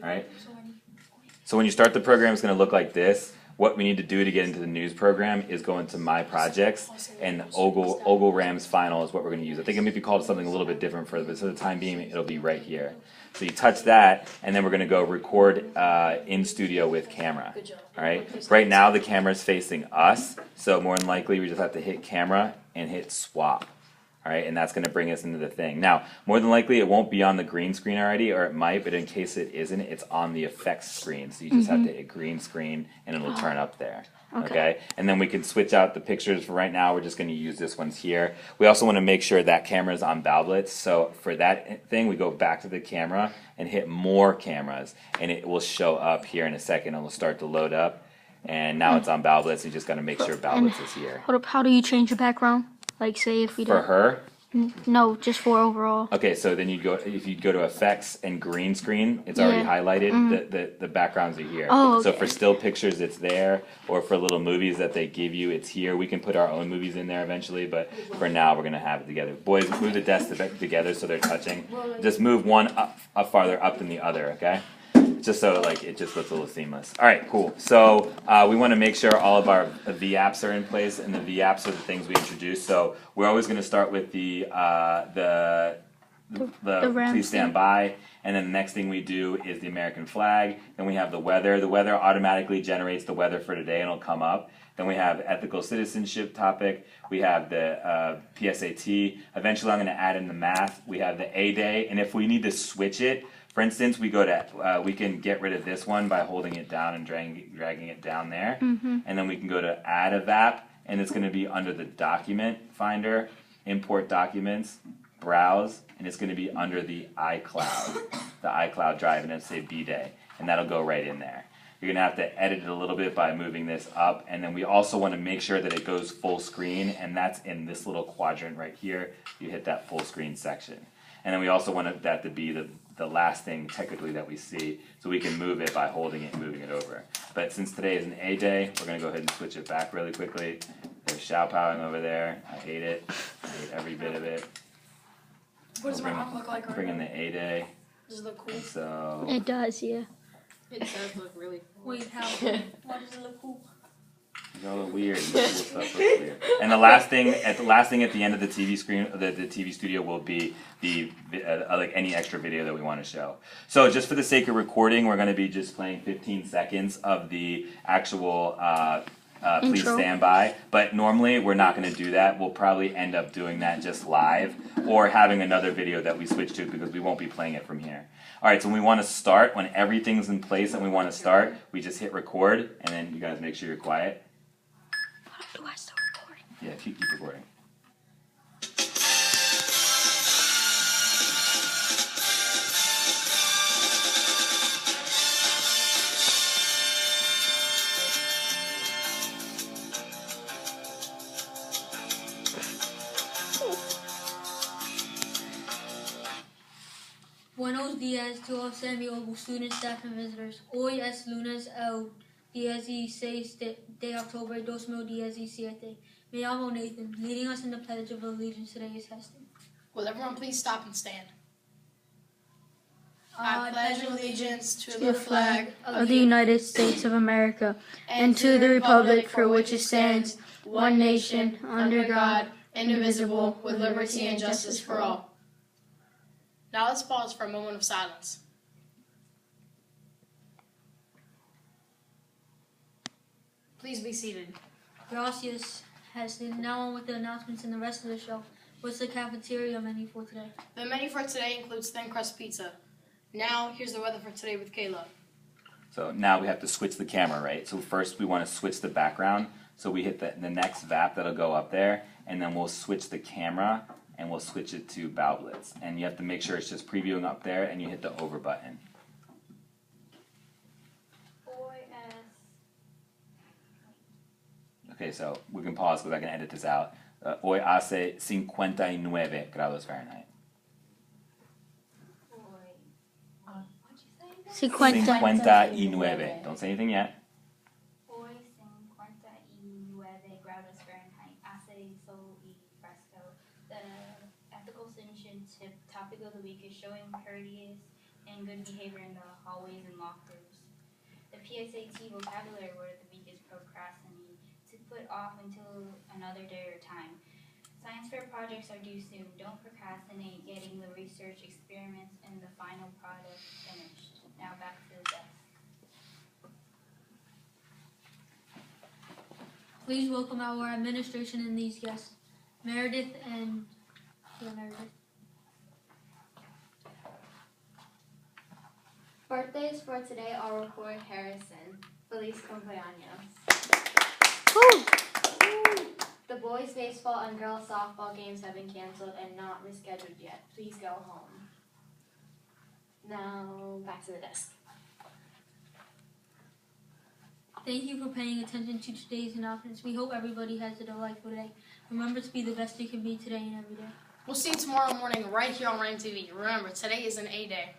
All right. So when you start the program, it's going to look like this. What we need to do to get into the news program is go into My Projects, and Ogle Rams Final is what we're going to use. I think it may be called something a little bit different for the time being. It'll be right here. So you touch that, and then we're going to go record in studio with camera. All right. Right now the camera is facing us, so more than likely we just have to hit camera and hit swap. All right, and that's going to bring us into the thing. Now, more than likely, it won't be on the green screen already, or it might, but in case it isn't, it's on the effects screen. So you just have to hit green screen, and it'll turn up there. Okay? And then we can switch out the pictures. For right now, we're just going to use this one's here. We also want to make sure that camera's on Balblitz. So for that thing, we go back to the camera and hit more cameras, and it will show up here in a second. It will start to load up, and now it's on Balblitz. You just got to make sure Balblitz is here. Hold up, how do you change the background? Like, say if we For her? No, just for overall. Okay, so then if you go to effects and green screen, it's already highlighted. The backgrounds are here. Oh, okay. So for still pictures, it's there, or for little movies that they give you, it's here. We can put our own movies in there eventually, but for now, we're gonna have it together. Boys, move the desks together so they're touching. Just move one up farther up than the other, okay? Just so like it just looks a little seamless. All right, cool. So we want to make sure all of our VApps are in place, and the VApps are the things we introduce. So we're always going to start with the please stand by, and then the next thing we do is the American flag. Then we have the weather. The weather automatically generates the weather for today, and it'll come up. Then we have ethical citizenship topic. We have the PSAT. Eventually, I'm going to add in the math. We have the A Day, and if we need to switch it. For instance, we can get rid of this one by holding it down and dragging it down there, and then we can go to Add a VAP, and it's going to be under the Document Finder, Import Documents, Browse, and it's going to be under the iCloud drive, and it'll say B-Day, and that'll go right in there. You're going to have to edit it a little bit by moving this up, and then we also want to make sure that it goes full screen, and that's in this little quadrant right here. You hit that full screen section. And then we also want that to be the last thing technically that we see, so we can move it by holding it and moving it over. But since today is an A day, we're going to go ahead and switch it back really quickly. There's Xiaopowing over there. I hate it. I hate every bit of it. What does my arm look like right now? Bring in the A day. Does it look cool? So It does, yeah. It does look really cool. Wait, how? Why does it look cool? it's all weird. The cool stuff looks weird. And the last thing at the end of the TV screen, the TV studio will be the like any extra video that we want to show. So just for the sake of recording, we're going to be just playing 15 seconds of the actual please stand by. But normally we're not going to do that. We'll probably end up doing that just live or having another video that we switch to because we won't be playing it from here. All right, so when we want to start, when everything's in place and we want to start, we just hit record, and then you guys make sure you're quiet. Do I start recording? Yeah, keep recording. Buenos días to all semi-oval students, staff, and visitors. Hoy es lunes el 16 de octubre 2017. Me llamo Nathan. Leading us in the Pledge of Allegiance today is Heston. Will everyone please stop and stand? I pledge allegiance to the flag of the United States of America and to the republic for which it stands, one nation, under God, indivisible, with liberty and justice for all. Now let's pause for a moment of silence. Please be seated. Gracias, Heston. Now on with the announcements and the rest of the show. What's the cafeteria menu for today? The menu for today includes thin crust pizza. Now, here's the weather for today with Kayla. So now we have to switch the camera, right? So first we want to switch the background. So we hit the next VAP that'll go up there, and then we'll switch the camera, and we'll switch it to Balblitz. And you have to make sure it's just previewing up there, and you hit the over button. Okay, so we can pause because I can edit this out. Hoy hace 59 grados Fahrenheit. 59. 59. Don't say anything yet. Hoy 59 grados Fahrenheit. Hace sol y fresco. The ethical citizenship topic of the week is showing courteous and good behavior in the hallways and lockers. The PSAT vocabulary word of the week is procrastinate, to put off until another day or time. Science fair projects are due soon. Don't procrastinate getting the research experiments and the final product finished. Now back to the desk. Please welcome our administration and these guests, Meredith and Meredith. Birthdays for today are Record Harrison. Feliz cumpleaños. The boys' baseball and girls' softball games have been canceled and not rescheduled yet. Please go home. Now, back to the desk. Thank you for paying attention to today's announcements. We hope everybody has a delightful day. Remember to be the best you can be today and every day. We'll see you tomorrow morning right here on Ram TV. Remember, today is an A day.